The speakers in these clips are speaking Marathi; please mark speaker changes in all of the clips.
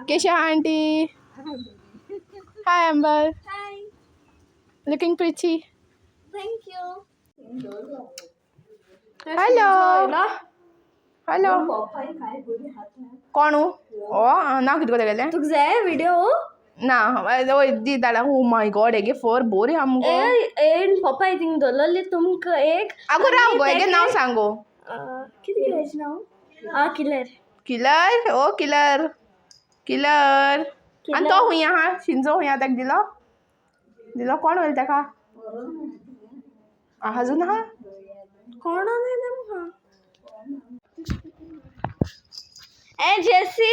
Speaker 1: Kesha auntie. Hi Amber.
Speaker 2: Hi.
Speaker 1: Looking pretty.
Speaker 2: Thank you.
Speaker 1: Hello. Hello. कोण नाव किती गेले
Speaker 2: तुक जाय व्हिडिओ
Speaker 1: ना दी दादा ओ माय गॉड एगे फोर बोरे हमको
Speaker 2: एन पप्पा आई थिंक दोलले तुमक एक
Speaker 1: आगो राव गो एगे नाव सांगो
Speaker 2: किती केलेच नाव किलर
Speaker 1: किलर ओ किलर किलर आणि तो हुया हा शिंजो हुया ताक दिलो दिलो कोण होईल ताका अजून हा
Speaker 2: कोण नाही ना ए जेसी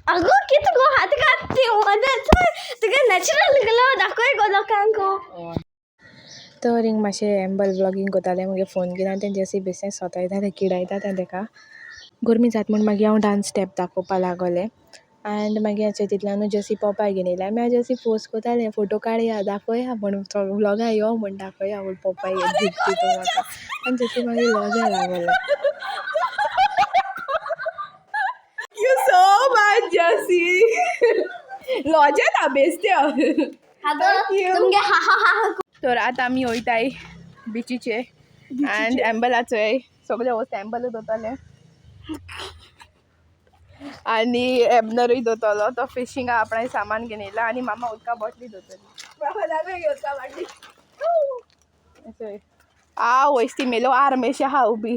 Speaker 2: अगो किती गो हात काढते मध्ये तुका नॅचरल गलो दाखय गो लोकांको
Speaker 1: तर हिंग मातशें एम्बल व्लॉगिंग कोतालें मुगे फोन घेवन तें जॅसी बेश्टें सोतायता तें किडायता तें ताका गरमी जाता म्हूण मागीर हांव डान्स स्टेप दाखोवपा लागोलें एंड मागीर हाचे तितल्यानूच जॅसी पप्पाय घेवन येयलें आमी जॅसी फोर्स कोतालें फोटो काडया दाखोवया म्हणून व्लॉगा यो म्हूण दाखोवया म्हूण पप्पाय गिफ्ट दिता म्हाका आनी जॅसी मागीर लॉजा लागोलें यू सो मच जॅसी लॉजा ना बेश्ट्या
Speaker 2: तुमगे हा हा हा
Speaker 1: तर आतां आमी वयताय बिचीचे एंड एम्बलाचोय सगळे वस्त एम्बलूच दोतोलें आनी एबनरूय दोतोलो तो फिशींगा आपणाय सामान घेवन येयला आनी मामा उदका बॉटली दोतोली आ वयस्ती मेलो आरमेशी आहा उबी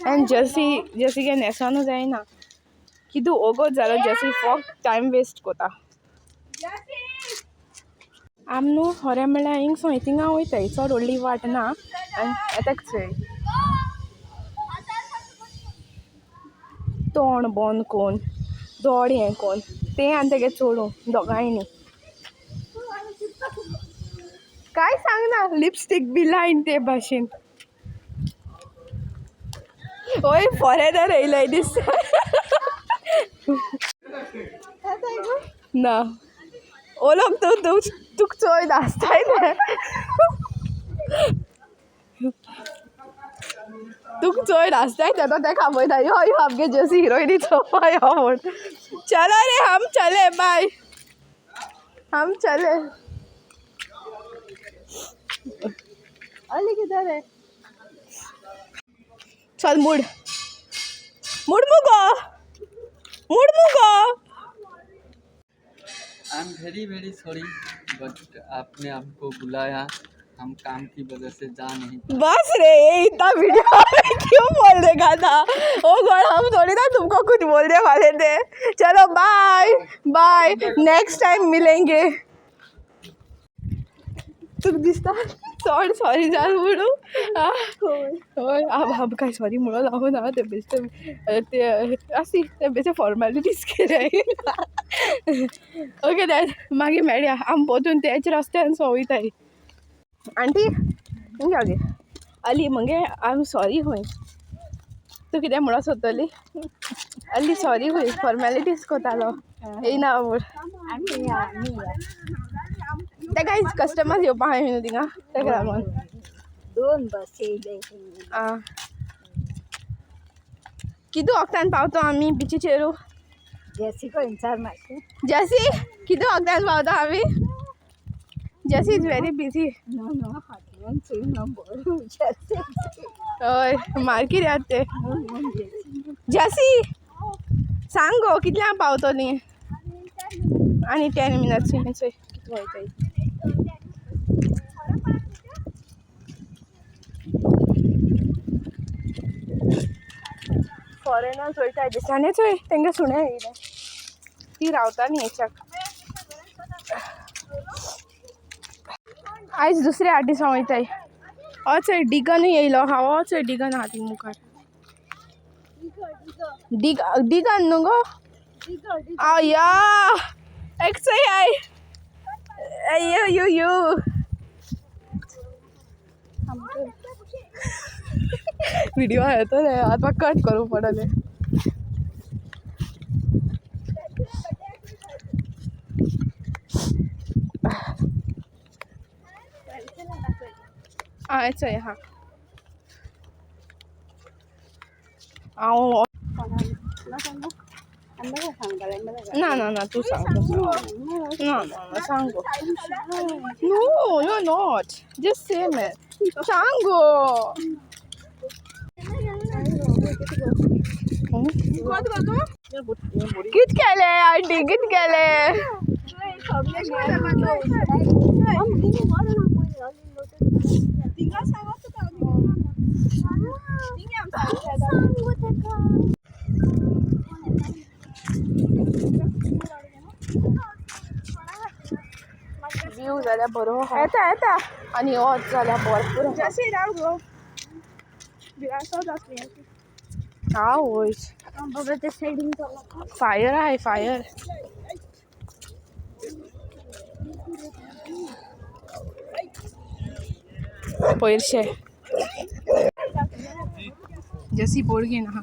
Speaker 1: एंड जर्सी गे न्हेसोनू जायना कितू ओगोच जालो जर्सी फक्त टायम वेस्ट कोता आम न्हू खरें म्हणल्यार हिंग सो थिंगा वयताय चड व्हडली वाट ना आनी येताक चोय तोंड बंद कोन्न दोळ हें कोन्न तें आनी तेगे चोडूं दोगांयनी काय सांगना लिपस्टीक बी लायन ते भाशेन ओय फॉरेनर येयलाय दिसता ना ओ लोक तुक चोय नाचताय ते तुक चोय नाचताय ते तो तेका पळयता यो यो आमगे जर्सी हिरोइनी चोवपा यो म्हूण चलो रे हम चले बाय हम चले अली किधर है चल मुड़ मुड़ मुगो मुड़ मुगो
Speaker 3: I am very sorry but आपने हमको बुलाया हम काम की वजह से जा नहीं
Speaker 1: बस रे ये इतना वीडियो क्यों बोल देगा था ओ गॉड हम थोड़ी ना तुमको कुछ बोलने वाले थे चलो बाय बाय नेक्स्ट टाइम मिलेंगे तुक दिसता चड सॉरी जाल म्हणून अब काय सॉरी म्हणून लागून ना ते बेश्टे ते अशी ते बेश्टे फॉर्मेलिटीज केले ओके डॅड मागीर मेळया आम पोतून तेच रस्त्यान सो वयताय आंटी हिंग गे अली मगे आम सॉरी खंय तूं कितें म्हणोन सोदतली अली सॉरी खंय फॉर्मेलिटीज कोतालो येयना म्हूण तेका कस्टमर्स येवपा हांवें न्हू थिंगा तेका लागून
Speaker 2: दोन बस येयले
Speaker 1: आं कितू वक्तान पावतो आमी बिचीचेरू
Speaker 2: जेसी को इंचार मारते
Speaker 1: जॅसी कितू वक्तान पावतो आमी Jessie is very busy
Speaker 2: no no हातल्यान चोय ना बरो जेसी
Speaker 1: हय मार्कीर यात ते जॅसी सांग गो कितल्यांक पावतली आनी 10 मिनट्स चोय कितू वयताय फॉरेनर्स वयताय दिसांनी चोय तेंगे सुणें येयले ती रावता न्ही हेच्याक आयज दुसऱ्या आर्टिस्टां वयताय हो चोय डिगनूय येयलो हा हो चोय डिगन आहा थिंग मुखार डिगन न्हू गो या एक्सय आय यू यू यू व्हिडिओ येतो रे आता कट करूं पडले चोय हा हांव ना ना ना तू सांग ना ना सांग गो no you not just say मैं सांग गो कित केले आंटी कित केले व्यू जाल्यार बरो येता येता आनी वच जाल्यार भरपूर हांव वयच फायर आहाय फायर पयरशे जसी बोर्ड घेन आहा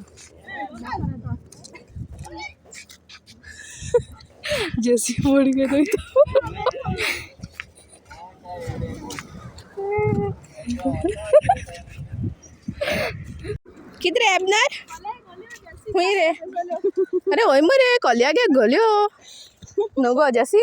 Speaker 1: जसी बोर्ड घेन कितें रे एबनर हुई रे अरे होय मरे कोल्या गे गल्यो नको जसी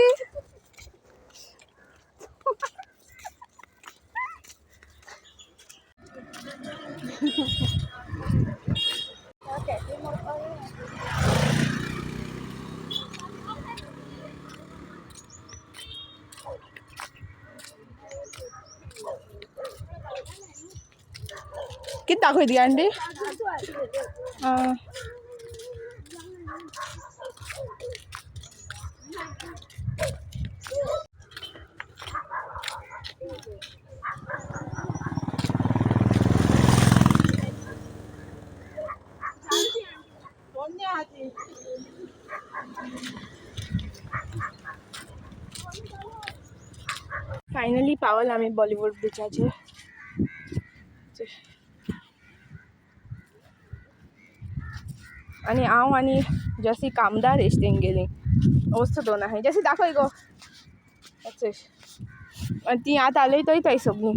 Speaker 1: किती दाखयती आंटी फायनली पावल आमी बॉलिवूड बिचाचेर आनी हांव आनी जसी कामदार इश्टीन गेली वस्तू दोन आहाय जसी दाखय गो आनी ती आतां आलयताय थंय सगळीं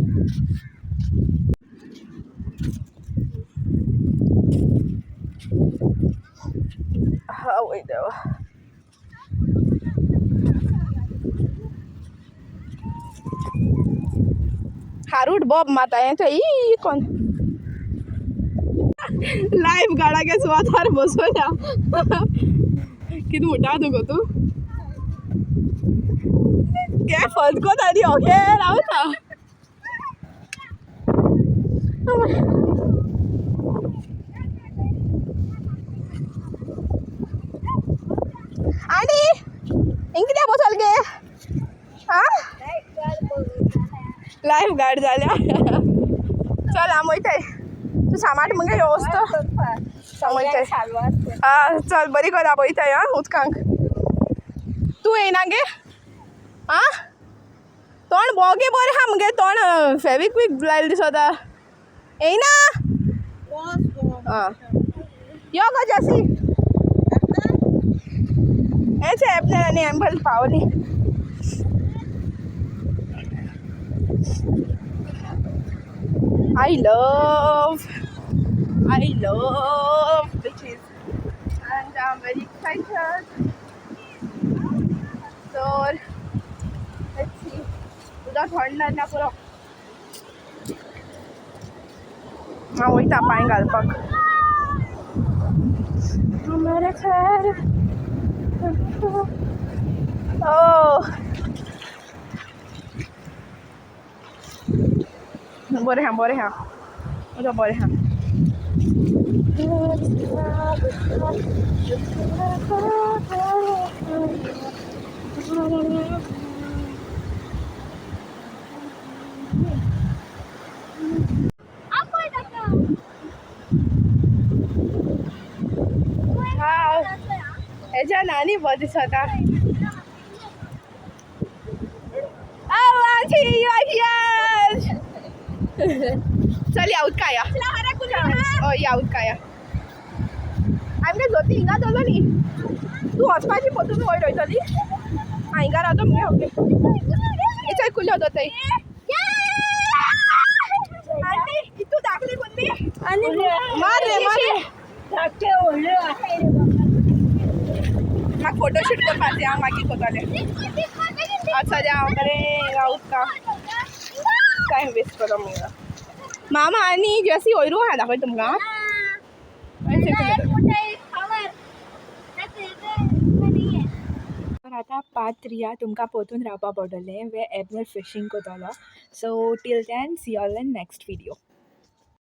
Speaker 1: आवय देवा हारूट बॉब माता हें थंय ई कोण लायफ गार्डागे सुवातार बसोया कितें म्हणटा तुका तूं गे फलकोत आनी ओके रावता आनी हिंग कित्याक बसोल गे आं लायफ गार्ड जाल्या चल आम वयताय तूं सामाट मगे ह्यो वस्तू वयताय चल बरी कर वयताय आं उदकांक तूं येयना गे आं तोंड बोगे बरें आहा मगे तोंड फेविक्विक लायले दिसता येयना आं यो गो जसी हेंच एपनर आनी एम्बल पावली I love beaches and I'm very excited. So let's see. तुझा थंड ना पुरो हांव वयता पांय घालपाक बरें हा उदक बरें हा हेज्या नानी बरी दिसता चल या उदकाया या उदकाया आमगे जोती हिंगा दोलो न्ही तूं वचपाची पोतून वयर वयतली हांव हिंगा रावता मगे ओके चल कुल्ल्यो दोताय आंटी तूं धाकली कोणी मार रे
Speaker 2: धाकटे व्हडले आहाय रे बाबा
Speaker 1: म्हाका फोटोशूट करपाचें हांव मागीर कोतालें आज सद्या हांव बरें रावता टायम वेस्ट करूंक मुगो मामा आनी जसी वयरू आहा दाखय तुमकां तर आतां पार्ट 3 तुमकां पोतून रावपा पडटलें वे एबनर फिशींग कोतालो so till then see all in next video